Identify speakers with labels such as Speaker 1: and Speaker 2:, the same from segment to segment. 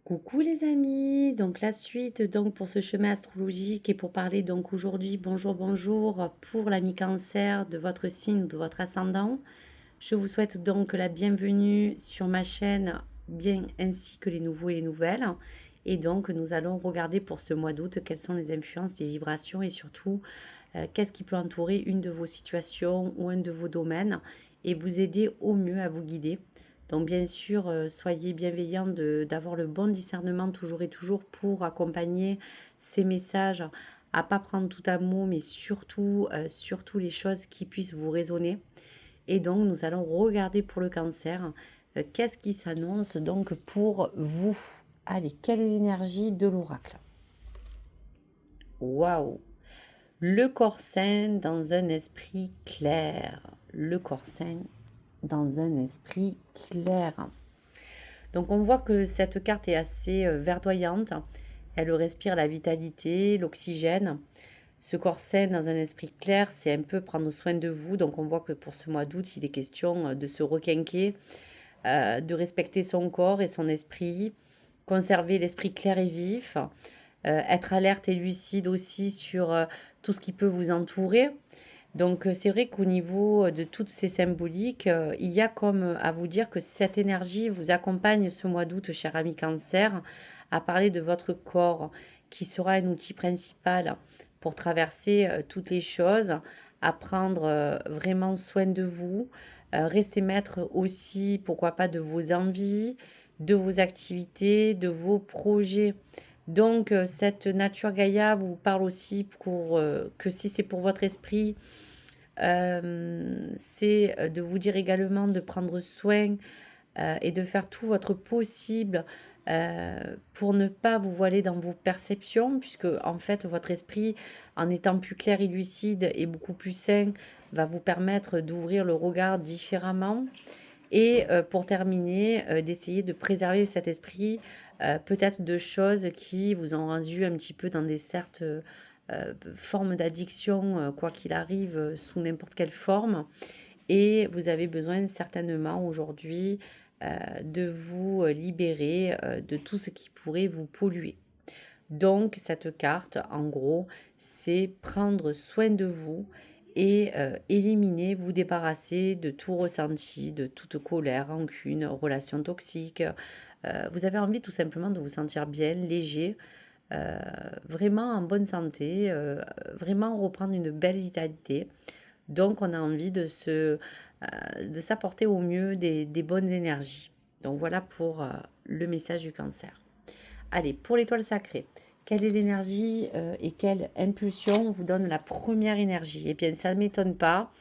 Speaker 1: Coucou les amis, donc la suite donc pour ce chemin astrologique et pour parler donc aujourd'hui, bonjour pour l'ami cancer de votre signe, de votre ascendant. Je vous souhaite donc la bienvenue sur ma chaîne, bien ainsi que les nouveaux et les nouvelles. Et donc nous allons regarder pour ce mois d'août quelles sont les influences, les vibrations et surtout qu'est-ce qui peut entourer une de vos situations ou un de vos domaines et vous aider au mieux à vous guider. Donc bien sûr, soyez bienveillants d'avoir le bon discernement toujours et toujours pour accompagner ces messages, à pas prendre tout à mot, mais surtout les choses qui puissent vous résonner. Et donc nous allons regarder pour le cancer, qu'est-ce qui s'annonce donc pour vous. Allez, quelle est l'énergie de l'oracle? Waouh! Le corps sain dans un esprit clair. Le corps sain dans un esprit clair. Donc on voit que cette carte est assez verdoyante. Elle respire la vitalité, l'oxygène. Ce corps sain dans un esprit clair, c'est un peu prendre soin de vous. Donc on voit que pour ce mois d'août, il est question de se requinquer, de respecter son corps et son esprit, conserver l'esprit clair et vif, être alerte et lucide aussi sur tout ce qui peut vous entourer. Donc c'est vrai qu'au niveau de toutes ces symboliques, il y a comme à vous dire que cette énergie vous accompagne ce mois d'août, cher ami cancer, à parler de votre corps, qui sera un outil principal pour traverser toutes les choses, à prendre vraiment soin de vous, rester maître aussi, pourquoi pas, de vos envies, de vos activités, de vos projets. Donc cette nature Gaïa vous parle aussi pour que si c'est pour votre esprit, c'est de vous dire également de prendre soin et de faire tout votre possible pour ne pas vous voiler dans vos perceptions, puisque en fait votre esprit, en étant plus clair et lucide et beaucoup plus sain, va vous permettre d'ouvrir le regard différemment. Et pour terminer, d'essayer de préserver cet esprit, peut-être de choses qui vous ont rendu un petit peu dans des formes d'addiction, quoi qu'il arrive, sous n'importe quelle forme. Et vous avez besoin certainement aujourd'hui de vous libérer de tout ce qui pourrait vous polluer. Donc cette carte, en gros, c'est prendre soin de vous et éliminer, vous débarrasser de tout ressenti, de toute colère, rancune, relation toxique. Vous avez envie tout simplement de vous sentir bien, léger, euh, vraiment en bonne santé, vraiment reprendre une belle vitalité. Donc on a envie de s'apporter au mieux des bonnes énergies. Donc voilà pour le message du cancer. Allez, pour l'étoile sacrée, quelle est l'énergie et quelle impulsion vous donne la première énergie? Eh bien, ça ne m'étonne pas.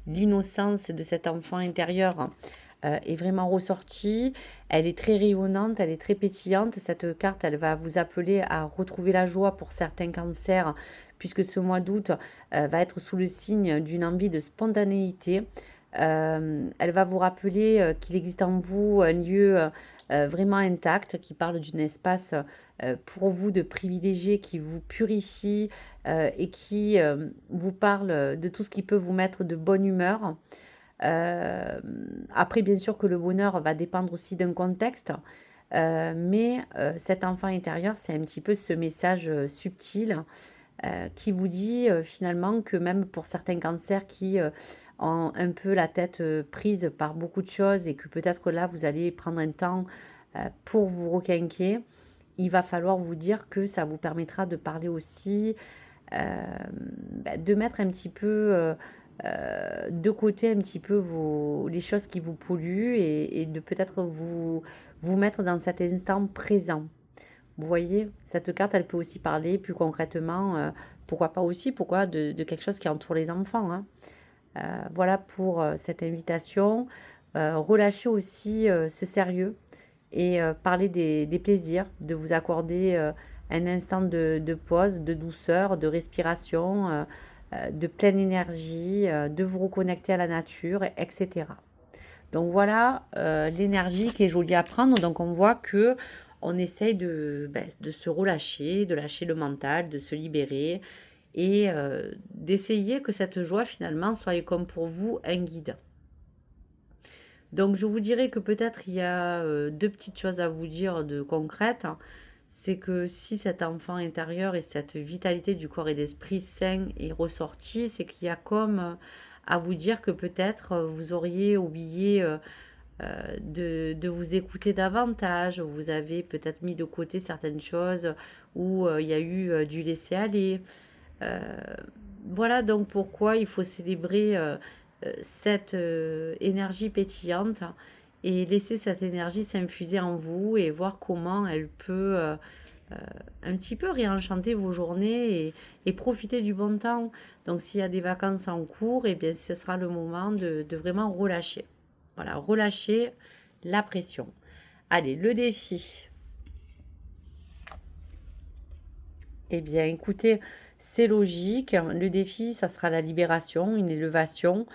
Speaker 1: L'innocence de cet enfant intérieur est vraiment ressortie. Elle est très rayonnante, elle est très pétillante. Cette carte, elle va vous appeler à retrouver la joie pour certains cancers, puisque ce mois d'août va être sous le signe d'une envie de spontanéité. Elle va vous rappeler qu'il existe en vous un lieu vraiment intact, qui parle d'un espace pour vous de privilégié, qui vous purifie et qui vous parle de tout ce qui peut vous mettre de bonne humeur. Après, bien sûr que le bonheur va dépendre aussi d'un contexte, mais cet enfant intérieur, c'est un petit peu ce message subtil qui vous dit finalement que même pour certains cancers qui ont un peu la tête prise par beaucoup de choses et que peut-être là, vous allez prendre un temps pour vous requinquer, il va falloir vous dire que ça vous permettra de parler aussi, de mettre un petit peu de côté un petit peu les choses qui vous polluent et de peut-être vous mettre dans cet instant présent. Vous voyez, cette carte, elle peut aussi parler plus concrètement, pourquoi pas aussi, pourquoi de quelque chose qui entoure les enfants, hein. Voilà pour cette invitation. Relâchez aussi ce sérieux et parler des plaisirs, de vous accorder un instant de pause, de douceur, de respiration, de pleine énergie, de vous reconnecter à la nature, etc. Donc voilà l'énergie qui est jolie à prendre. Donc on voit que on essaye de se relâcher, de lâcher le mental, de se libérer et d'essayer que cette joie finalement soit comme pour vous un guide. Donc je vous dirais que peut-être il y a deux petites choses à vous dire de concrètes. C'est que si cet enfant intérieur et cette vitalité du corps et d'esprit sain est ressorti, c'est qu'il y a comme à vous dire que peut-être vous auriez oublié de vous écouter davantage, vous avez peut-être mis de côté certaines choses où il y a eu du laisser-aller. Euh, voilà donc pourquoi il faut célébrer cette énergie pétillante et laisser cette énergie s'infuser en vous et voir comment elle peut un petit peu réenchanter vos journées et profiter du bon temps. Donc s'il y a des vacances en cours, et bien ce sera le moment de vraiment relâcher. Voilà, relâcher la pression. Allez, le défi. Eh bien, écoutez, c'est logique. Le défi, ça sera la libération, une élévation.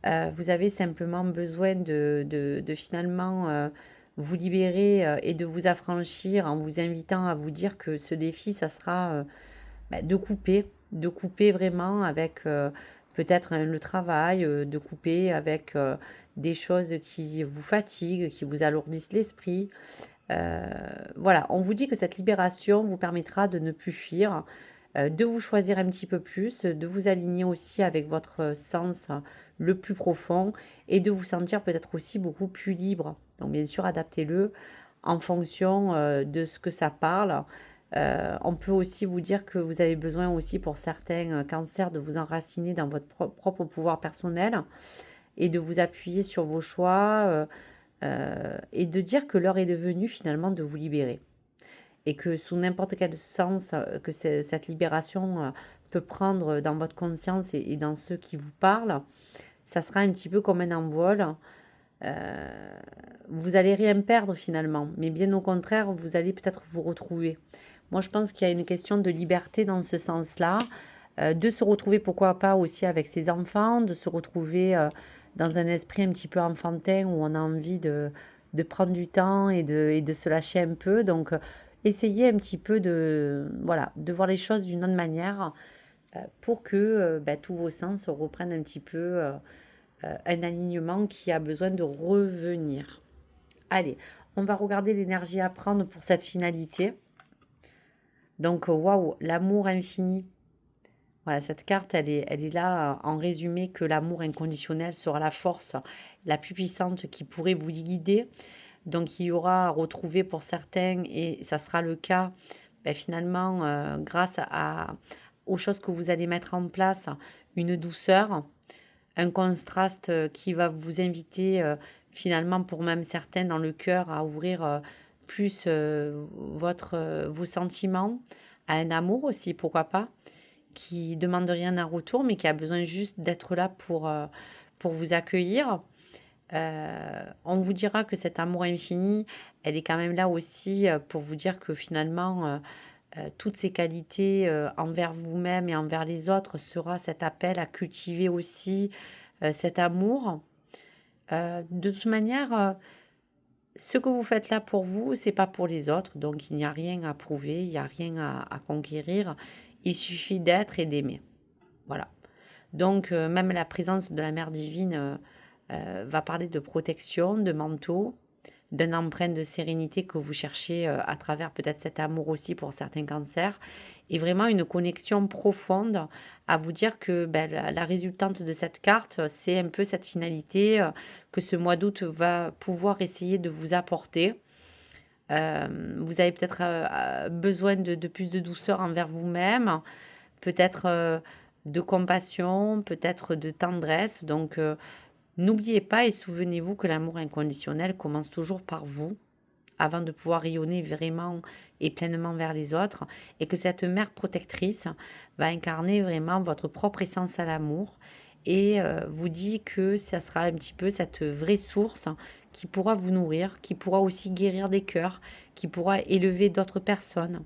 Speaker 1: Vous avez simplement besoin de finalement vous libérer et de vous affranchir en vous invitant à vous dire que ce défi, ça sera de couper vraiment avec peut-être le travail, de couper avec des choses qui vous fatiguent, qui vous alourdissent l'esprit. Euh, voilà, on vous dit que cette libération vous permettra de ne plus fuir, de vous choisir un petit peu plus, de vous aligner aussi avec votre sens le plus profond et de vous sentir peut-être aussi beaucoup plus libre. Donc bien sûr, adaptez-le en fonction de ce que ça parle. On peut aussi vous dire que vous avez besoin aussi pour certains cancers de vous enraciner dans votre propre pouvoir personnel et de vous appuyer sur vos choix et de dire que l'heure est devenue finalement de vous libérer et que sous n'importe quel sens que cette libération peut prendre dans votre conscience et dans ceux qui vous parlent, ça sera un petit peu comme un envol. Euh, Vous allez rien perdre finalement, mais bien au contraire, vous allez peut-être vous retrouver. Moi, je pense qu'il y a une question de liberté dans ce sens-là, de se retrouver, pourquoi pas, aussi avec ses enfants, de se retrouver dans un esprit un petit peu enfantin où on a envie de prendre du temps et de se lâcher un peu. Donc, essayez un petit peu voilà, de voir les choses d'une autre manière pour que tous vos sens reprennent un petit peu un alignement qui a besoin de revenir. Allez, on va regarder l'énergie à prendre pour cette finalité. Donc, waouh, l'amour infini. Voilà, cette carte, elle est là en résumé que l'amour inconditionnel sera la force la plus puissante qui pourrait vous guider. Donc, il y aura à retrouver pour certains, et ça sera le cas finalement grâce aux choses que vous allez mettre en place, une douceur, un contraste qui va vous inviter finalement pour même certains dans le cœur à ouvrir plus vos sentiments, à un amour aussi, pourquoi pas, qui demande rien en retour, mais qui a besoin juste d'être là pour vous accueillir. On vous dira que cet amour infini, elle est quand même là aussi pour vous dire que finalement, toutes ces qualités envers vous-même et envers les autres sera cet appel à cultiver aussi cet amour. De toute manière, ce que vous faites là pour vous, c'est pas pour les autres, donc il n'y a rien à prouver, il n'y a rien à conquérir. Il suffit d'être et d'aimer. Voilà. Donc, même la présence de la Mère divine va parler de protection, de manteau, d'un empreinte de sérénité que vous cherchez à travers peut-être cet amour aussi pour certains cancers, et vraiment une connexion profonde à vous dire que la résultante de cette carte, c'est un peu cette finalité que ce mois d'août va pouvoir essayer de vous apporter. Vous avez peut-être besoin de plus de douceur envers vous-même, peut-être de compassion, peut-être de tendresse. Donc, n'oubliez pas et souvenez-vous que l'amour inconditionnel commence toujours par vous, avant de pouvoir rayonner vraiment et pleinement vers les autres, et que cette mère protectrice va incarner vraiment votre propre essence à l'amour et vous dit que ça sera un petit peu cette vraie source qui pourra vous nourrir, qui pourra aussi guérir des cœurs, qui pourra élever d'autres personnes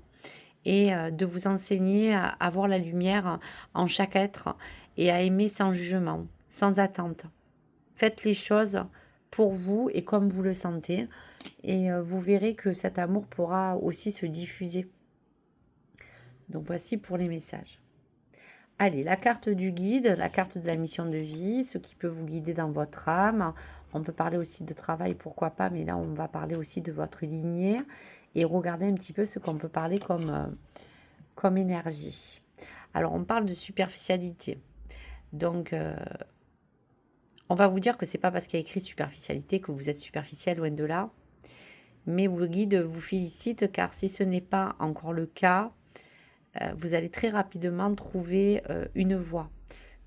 Speaker 1: et de vous enseigner à voir la lumière en chaque être et à aimer sans jugement, sans attente. Faites les choses pour vous et comme vous le sentez et vous verrez que cet amour pourra aussi se diffuser. Donc voici pour les messages. Allez, la carte du guide, la carte de la mission de vie, ce qui peut vous guider dans votre âme. On peut parler aussi de travail, pourquoi pas, mais là, on va parler aussi de votre lignée et regarder un petit peu ce qu'on peut parler comme énergie. Alors, on parle de superficialité. Donc, on va vous dire que c'est pas parce qu'il y a écrit superficialité que vous êtes superficiel, loin de là. Mais vos guides vous félicitent car si ce n'est pas encore le cas, vous allez très rapidement trouver une voie.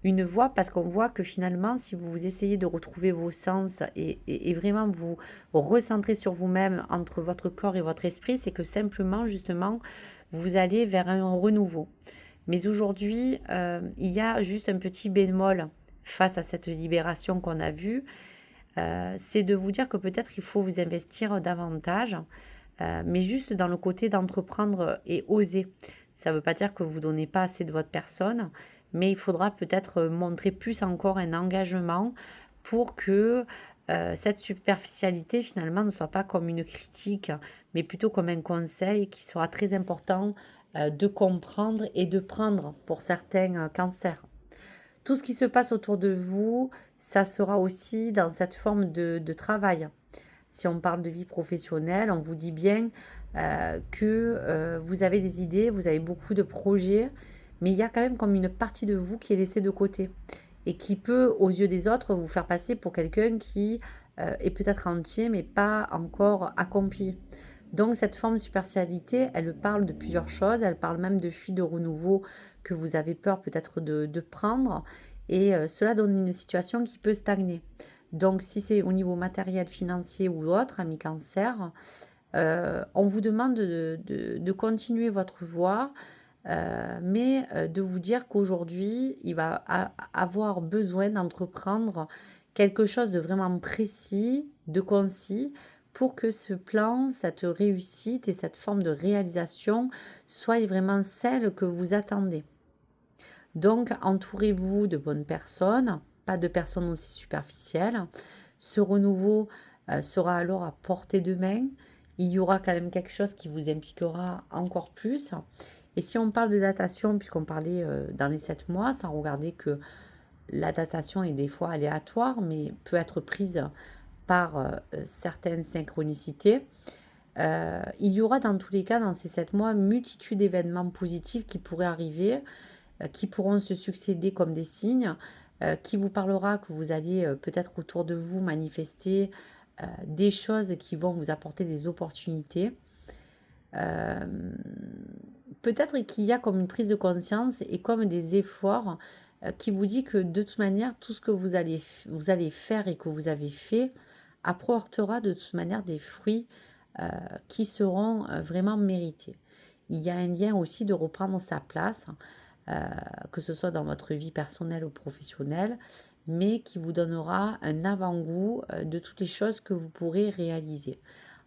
Speaker 1: Une voie parce qu'on voit que finalement, si vous essayez de retrouver vos sens et vraiment vous recentrer sur vous-même entre votre corps et votre esprit, c'est que simplement, justement, vous allez vers un renouveau. Mais aujourd'hui, il y a juste un petit bémol face à cette libération qu'on a vue, c'est de vous dire que peut-être il faut vous investir davantage, mais juste dans le côté d'entreprendre et oser. Ça ne veut pas dire que vous ne donnez pas assez de votre personne, mais il faudra peut-être montrer plus encore un engagement pour que cette superficialité finalement ne soit pas comme une critique, mais plutôt comme un conseil qui sera très important de comprendre et de prendre pour certains cancers. Tout ce qui se passe autour de vous, ça sera aussi dans cette forme de travail. Si on parle de vie professionnelle, on vous dit bien que vous avez des idées, vous avez beaucoup de projets, mais il y a quand même comme une partie de vous qui est laissée de côté et qui peut, aux yeux des autres, vous faire passer pour quelqu'un qui est peut-être entier, mais pas encore accompli. Donc cette forme de superficialité, elle parle de plusieurs choses, elle parle même de fuite de renouveau que vous avez peur peut-être de prendre, et cela donne une situation qui peut stagner. Donc si c'est au niveau matériel, financier ou autre, ami cancer, on vous demande de continuer votre voie, mais de vous dire qu'aujourd'hui, il va avoir besoin d'entreprendre quelque chose de vraiment précis, de concis, pour que ce plan, cette réussite et cette forme de réalisation soient vraiment celles que vous attendez. Donc, entourez-vous de bonnes personnes, pas de personnes aussi superficielles. Ce renouveau sera alors à portée de main. Il y aura quand même quelque chose qui vous impliquera encore plus. Et si on parle de datation, puisqu'on parlait dans les 7 mois, sans regarder que la datation est des fois aléatoire, mais peut être prise par certaines synchronicités, il y aura dans tous les cas, dans ces 7 mois, une multitude d'événements positifs qui pourraient arriver, qui pourront se succéder comme des signes, qui vous parlera que vous allez peut-être autour de vous manifester des choses qui vont vous apporter des opportunités. Euh, Peut-être qu'il y a comme une prise de conscience et comme des efforts qui vous dit que de toute manière, tout ce que vous allez faire et que vous avez fait apportera de toute manière des fruits qui seront vraiment mérités. Il y a un lien aussi de reprendre sa place, que ce soit dans votre vie personnelle ou professionnelle, mais qui vous donnera un avant-goût de toutes les choses que vous pourrez réaliser.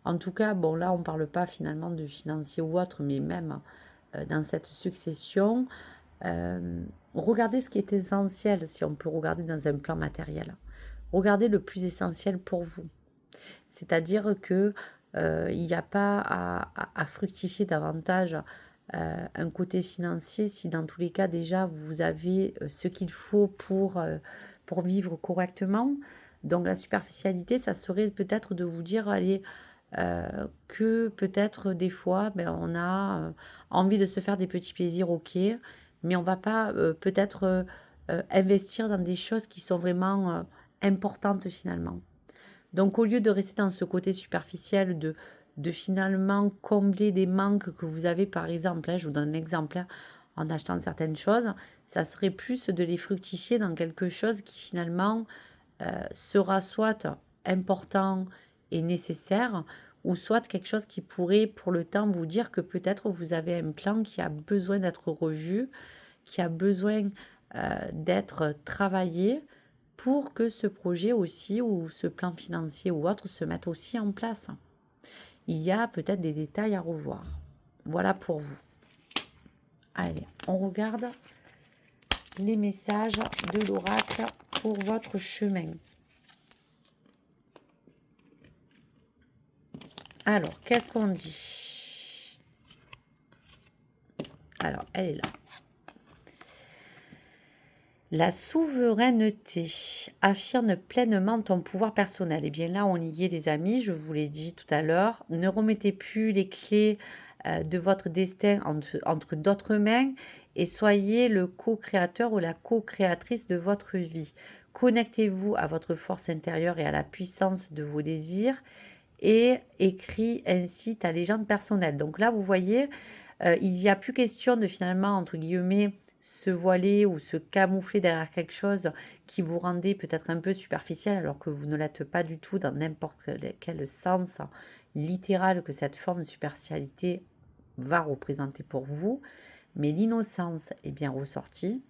Speaker 1: En tout cas, bon là, on ne parle pas finalement de financier ou autre, mais même dans cette succession, regardez ce qui est essentiel, si on peut regarder dans un plan matériel. Regardez le plus essentiel pour vous. C'est-à-dire que il n'y a pas à fructifier davantage un côté financier si dans tous les cas déjà vous avez ce qu'il faut pour vivre correctement. Donc la superficialité, ça serait peut-être de vous dire, allez, que peut-être des fois, ben, on a envie de se faire des petits plaisirs, ok, mais on va pas peut-être investir dans des choses qui sont vraiment importantes finalement. Donc au lieu de rester dans ce côté superficiel de finalement combler des manques que vous avez par exemple, hein, je vous donne un exemple, hein, en achetant certaines choses, ça serait plus de les fructifier dans quelque chose qui finalement sera soit important et nécessaire, ou soit quelque chose qui pourrait pour le temps vous dire que peut-être vous avez un plan qui a besoin d'être revu, qui a besoin d'être travaillé pour que ce projet aussi ou ce plan financier ou autre se mette aussi en place. Il y a peut-être des détails à revoir. Voilà pour vous. Allez, on regarde les messages de l'oracle pour votre chemin. Alors, qu'est-ce qu'on dit? Alors, elle est là. La souveraineté affirme pleinement ton pouvoir personnel. Et bien là, on y est, les amis, je vous l'ai dit tout à l'heure. Ne remettez plus les clés de votre destin entre d'autres mains et soyez le co-créateur ou la co-créatrice de votre vie. Connectez-vous à votre force intérieure et à la puissance de vos désirs et écris ainsi ta légende personnelle. Donc là, vous voyez, il n'y a plus question de finalement, entre guillemets, se voiler ou se camoufler derrière quelque chose qui vous rendait peut-être un peu superficiel alors que vous ne l'êtes pas du tout dans n'importe quel sens littéral que cette forme de superficialité va représenter pour vous. Mais l'innocence est bien ressortie,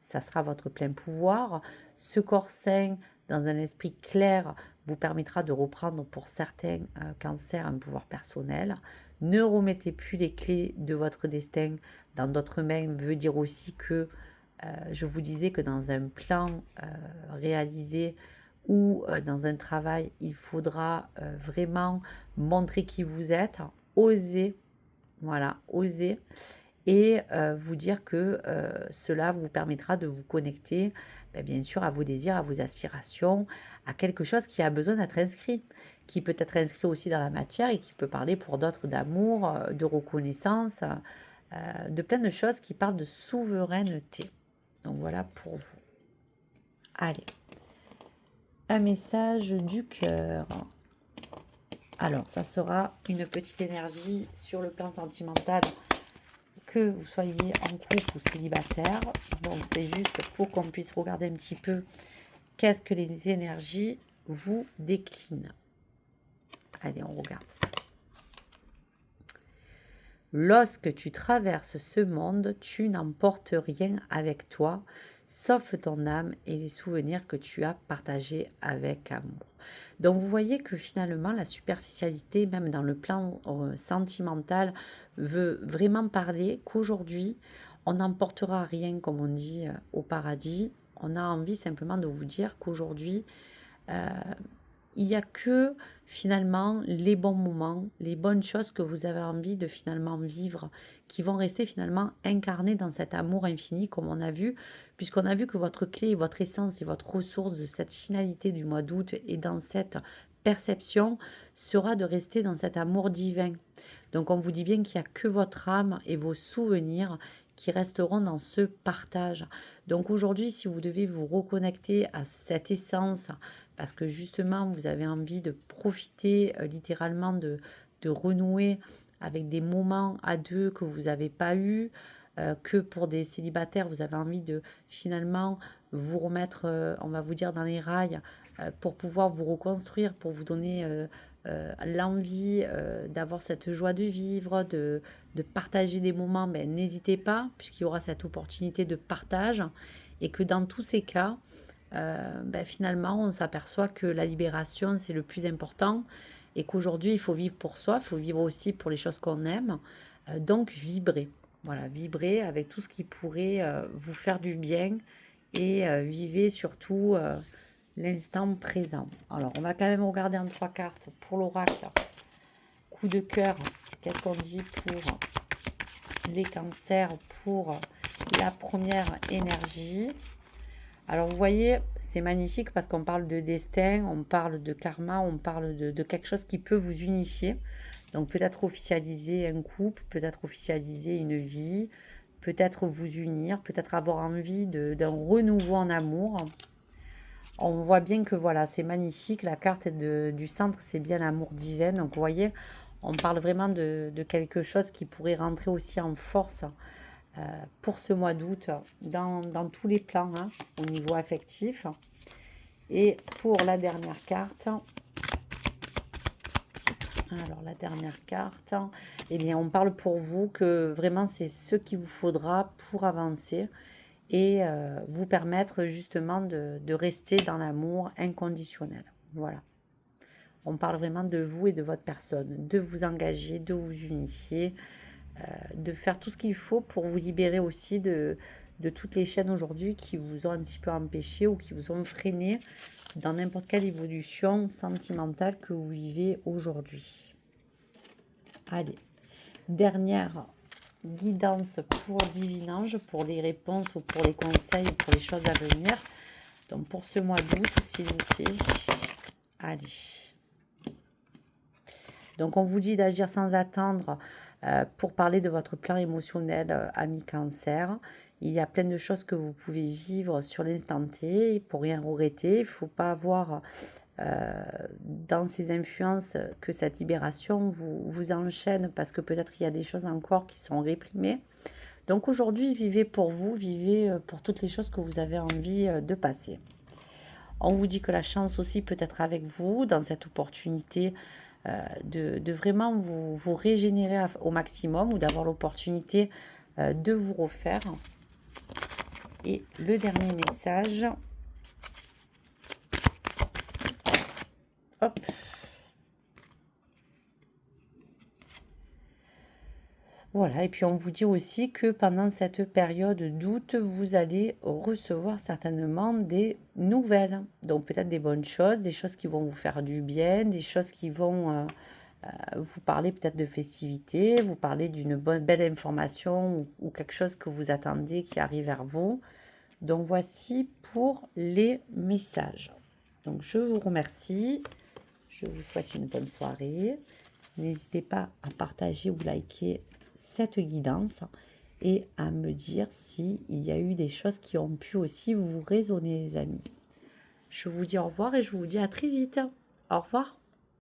Speaker 1: ça sera votre plein pouvoir. Ce corps sain, dans un esprit clair, vous permettra de reprendre pour certains cancers un pouvoir personnel. Ne remettez plus les clés de votre destin dans d'autres mains, veut dire aussi que je vous disais que dans un plan réalisé ou dans un travail, il faudra vraiment montrer qui vous êtes, oser, voilà, oser et vous dire que cela vous permettra de vous connecter, bien sûr, à vos désirs, à vos aspirations, à quelque chose qui a besoin d'être inscrit, qui peut être inscrit aussi dans la matière et qui peut parler pour d'autres d'amour, de reconnaissance, de plein de choses qui parlent de souveraineté. Donc voilà pour vous. Allez, un message du cœur. Alors, ça sera une petite énergie sur le plan sentimental, que vous soyez en couple ou célibataire. Donc, c'est juste pour qu'on puisse regarder un petit peu qu'est-ce que les énergies vous déclinent. Allez, on regarde. Lorsque tu traverses ce monde, tu n'emportes rien avec toi, sauf ton âme et les souvenirs que tu as partagés avec amour. Donc vous voyez que finalement la superficialité, même dans le plan sentimental, veut vraiment parler qu'aujourd'hui, on n'emportera rien, comme on dit, au paradis. On a envie simplement de vous dire qu'aujourd'hui, il n'y a que finalement les bons moments, les bonnes choses que vous avez envie de finalement vivre, qui vont rester finalement incarnées dans cet amour infini, comme on a vu, puisqu'on a vu que votre clé, votre essence et votre ressource de cette finalité du mois d'août et dans cette perception sera de rester dans cet amour divin. Donc on vous dit bien qu'il n'y a que votre âme et vos souvenirs qui resteront dans ce partage. Donc aujourd'hui, si vous devez vous reconnecter à cette essence, parce que justement, vous avez envie de profiter littéralement de renouer avec des moments à deux que vous n'avez pas eu, que pour des célibataires, vous avez envie de finalement vous remettre, on va vous dire, dans les rails pour pouvoir vous reconstruire, pour vous donner l'envie d'avoir cette joie de vivre, de partager des moments, n'hésitez pas, puisqu'il y aura cette opportunité de partage, et que dans tous ces cas, finalement, on s'aperçoit que la libération, c'est le plus important et qu'aujourd'hui, il faut vivre pour soi, il faut vivre aussi pour les choses qu'on aime. Donc, vibrer. Voilà, vibrer avec tout ce qui pourrait vous faire du bien et vivez surtout l'instant présent. Alors, on va quand même regarder en 3 cartes pour l'oracle. Coup de cœur, qu'est-ce qu'on dit pour les cancers, pour la première énergie? Alors vous voyez, c'est magnifique parce qu'on parle de destin, on parle de karma, on parle de quelque chose qui peut vous unifier. Donc peut-être officialiser un couple, peut-être officialiser une vie, peut-être vous unir, peut-être avoir envie d'un renouveau en amour. On voit bien que voilà, c'est magnifique. La carte du centre, c'est bien l'amour divin. Donc vous voyez, on parle vraiment de quelque chose qui pourrait rentrer aussi en force pour ce mois d'août dans tous les plans au niveau affectif. Et pour la dernière carte, alors la dernière carte, eh bien on parle pour vous que vraiment c'est ce qu'il vous faudra pour avancer et vous permettre justement de rester dans l'amour inconditionnel. Voilà. On parle vraiment de vous et de votre personne, de vous engager, de vous unifier, de faire tout ce qu'il faut pour vous libérer aussi de toutes les chaînes aujourd'hui qui vous ont un petit peu empêché ou qui vous ont freiné dans n'importe quelle évolution sentimentale que vous vivez aujourd'hui. Allez, dernière guidance pour Divinange, pour les réponses ou pour les conseils, ou pour les choses à venir. Donc pour ce mois d'août, s'il vous plaît. Allez. Donc on vous dit d'agir sans attendre pour parler de votre plan émotionnel, ami Cancer. Il y a plein de choses que vous pouvez vivre sur l'instant T pour rien regretter. Il ne faut pas avoir dans ces influences que cette libération vous enchaîne parce que peut-être il y a des choses encore qui sont réprimées. Donc aujourd'hui, vivez pour vous, vivez pour toutes les choses que vous avez envie de passer. On vous dit que la chance aussi peut être avec vous dans cette opportunité de vraiment vous régénérer au maximum ou d'avoir l'opportunité de vous refaire. Et le dernier message. Hop. Voilà, et puis on vous dit aussi que pendant cette période d'août, vous allez recevoir certainement des nouvelles. Donc peut-être des bonnes choses, des choses qui vont vous faire du bien, des choses qui vont vous parler peut-être de festivités, vous parler d'une belle information ou quelque chose que vous attendez qui arrive vers vous. Donc voici pour les messages. Donc je vous remercie, je vous souhaite une bonne soirée. N'hésitez pas à partager ou liker cette guidance et à me dire s'il y a eu des choses qui ont pu aussi vous résonner, les amis. Je vous dis au revoir et je vous dis à très vite. Au revoir.